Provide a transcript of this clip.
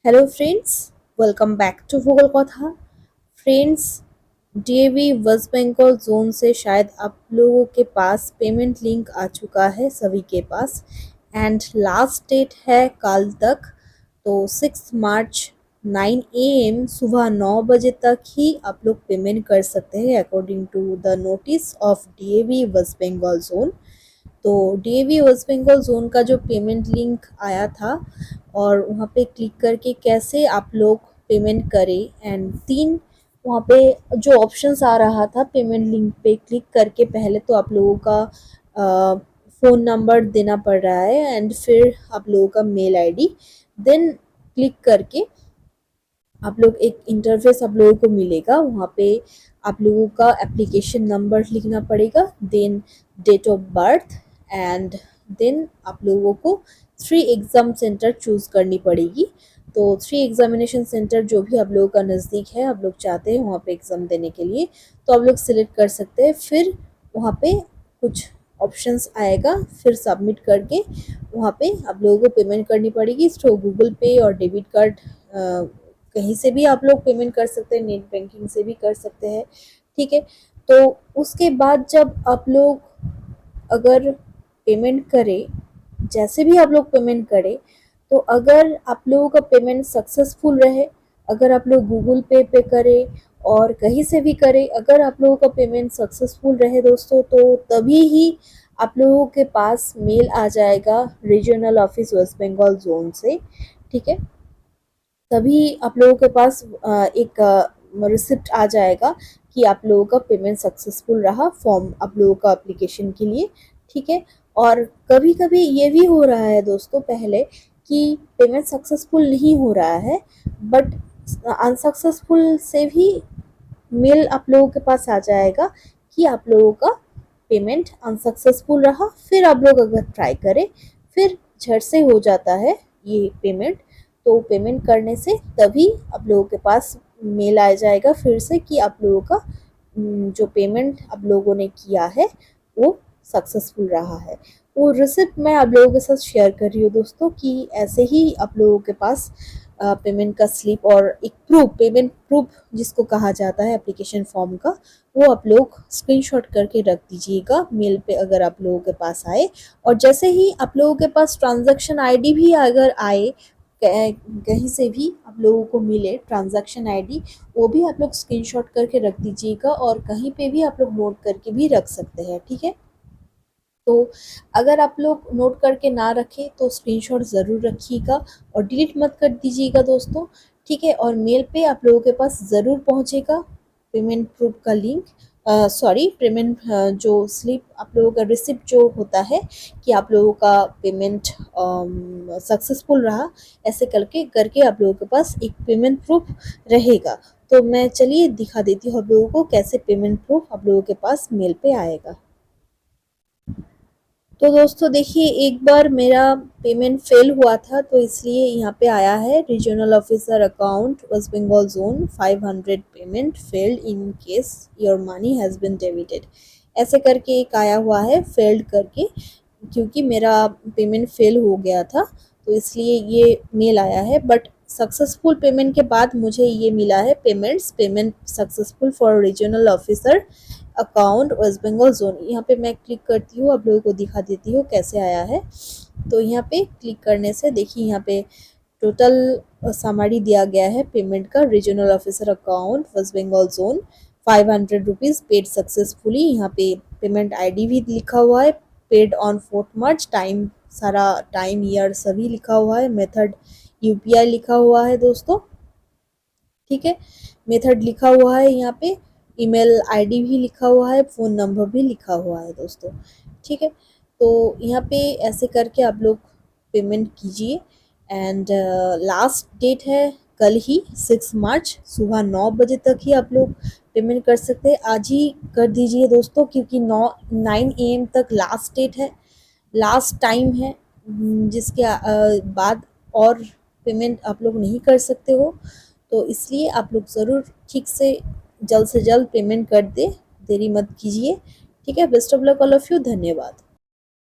Hello friends, welcome back to Bhugol Katha. Friends, DAV West Bengal zone से शायद आप लोगों के पास पेमेंट लिंक आ चुका है सभी के पास। एंड लास्ट डेट है कल तक। तो 6 मार्च 9 AM सुबह 9 बजे तक ही आप लोग पेमेंट कर सकते हैं according to the notice of DAV West Bengal zone. तो डीएवी वेस्ट बंगाल जोन का जो पेमेंट लिंक आया था और वहाँ पे क्लिक करके कैसे आप लोग पेमेंट करें, एंड तीन वहाँ पे जो ऑप्शंस आ रहा था पेमेंट लिंक पे क्लिक करके पहले तो आप लोगों का फ़ोन नंबर देना पड़ रहा है एंड फिर आप लोगों का मेल आईडी। देन क्लिक करके आप लोग एक इंटरफेस आप लोगों को मिलेगा। वहाँ पे आप लोगों का एप्लीकेशन नंबर लिखना पड़ेगा, then date of birth, and then आप लोगों को 3 एग्ज़ाम सेंटर चूज़ करनी पड़ेगी। तो 3 एग्जामिनेशन सेंटर जो भी आप लोगों का नज़दीक है, आप लोग चाहते हैं वहाँ पे एग्ज़ाम देने के लिए, तो आप लोग सिलेक्ट कर सकते हैं। फिर वहाँ पे कुछ ऑप्शंस आएगा, फिर सबमिट करके वहाँ पे आप लोगों को पेमेंट करनी पड़ेगी थ्रू गूगल पे और डेबिट कार्ड। कहीं से भी आप लोग पेमेंट कर सकते हैं, नेट बैंकिंग से भी कर सकते हैं। ठीक है। तो उसके बाद जब आप लोग अगर पेमेंट करें, जैसे भी आप लोग पेमेंट करें, तो अगर आप लोगों का पेमेंट सक्सेसफुल रहे, अगर आप लोग गूगल पे करें और कहीं से भी करें, अगर आप लोगों का पेमेंट सक्सेसफुल रहे दोस्तों, तो तभी ही आप लोगों के पास मेल आ जाएगा regional office West Bengal zone से। ठीक है। तभी आप लोगों के पास एक रिसिप्ट आ जाएगा कि आप लोगों का पेमेंट सक्सेसफुल रहा फॉर्म आप लोगों का एप्लीकेशन के लिए। ठीक है। और कभी कभी ये भी हो रहा है दोस्तों पहले कि पेमेंट सक्सेसफुल नहीं हो रहा है, बट अनसक्सेसफुल से भी मेल आप लोगों के पास आ जाएगा कि आप लोगों का पेमेंट अनसक्सेसफुल रहा। फिर आप लोग अगर ट्राई करें, फिर झट से हो जाता है ये पेमेंट। तो पेमेंट करने से तभी आप लोगों के पास मेल आ जाएगा फिर से कि आप लोगों का जो पेमेंट आप लोगों ने किया है वो सक्सेसफुल रहा है। वो रिसिप्ट मैं आप लोगों के साथ शेयर कर रही हूँ दोस्तों कि ऐसे ही आप लोगों के पास पेमेंट का स्लिप और एक प्रूफ, पेमेंट प्रूफ जिसको कहा जाता है एप्लीकेशन फॉर्म का, वो आप लोग स्क्रीनशॉट करके रख दीजिएगा मेल पे अगर आप लोगों के पास आए। और जैसे ही आप लोगों के पास ट्रांजैक्शन आईडी भी अगर आए, कहीं से भी आप लोगों को मिले ट्रांजैक्शन आईडी, वो भी आप लोग स्क्रीनशॉट करके रख दीजिएगा और कहीं पे भी आप लोग नोट करके भी रख सकते हैं। ठीक है। तो अगर आप लोग नोट करके ना रखें तो स्क्रीनशॉट ज़रूर रखिएगा और डिलीट मत कर दीजिएगा दोस्तों। ठीक है। और मेल पे आप लोगों के पास ज़रूर पहुंचेगा पेमेंट प्रूफ का लिंक, सॉरी पेमेंट जो स्लिप आप लोगों का रिसिप्ट जो होता है कि आप लोगों का पेमेंट सक्सेसफुल रहा, ऐसे करके करके आप लोगों के पास एक पेमेंट प्रूफ रहेगा। तो मैं चलिए दिखा देती हूँ आप लोगों को कैसे पेमेंट प्रूफ आप लोगों के पास मेल पे आएगा। तो दोस्तों देखिए, एक बार मेरा पेमेंट फेल हुआ था तो इसलिए यहाँ पे आया है regional officer account West Bengal zone 500 payment failed in case your money has been debited, ऐसे करके एक आया हुआ है फेल्ड करके, क्योंकि मेरा पेमेंट फेल हो गया था तो इसलिए ये मेल आया है। बट सक्सेसफुल पेमेंट के बाद मुझे ये मिला है payment successful for regional officer account West Bengal zone. यहाँ पे मैं क्लिक करती हूँ, आप लोगों को दिखा देती हूँ कैसे आया है। तो यहाँ पे क्लिक करने से देखिए यहाँ पे टोटल समरी दिया गया है पेमेंट का। Regional officer account West Bengal zone 500 rupees paid successfully. यहाँ पे पेमेंट आईडी भी लिखा हुआ है, पेड ऑन 4 मार्च, टाइम सारा टाइम ईयर सभी लिखा हुआ है, मेथड यूपीआई लिखा हुआ है दोस्तों। ठीक है। मेथड लिखा हुआ है यहाँ पे, ईमेल आईडी भी लिखा हुआ है, फ़ोन नंबर भी लिखा हुआ है दोस्तों। ठीक है। तो यहाँ पे ऐसे करके आप लोग पेमेंट कीजिए। एंड लास्ट डेट है कल ही 6 मार्च सुबह 9 बजे तक ही आप लोग पेमेंट कर सकते हैं। आज ही कर दीजिए दोस्तों, क्योंकि 9 AM तक लास्ट डेट है, लास्ट टाइम है, जिसके बाद और पेमेंट आप लोग नहीं कर सकते हो। तो इसलिए आप लोग ज़रूर ठीक से जल्द पेमेंट कर दें, देरी मत कीजिए। ठीक है। Best of luck all of you. धन्यवाद।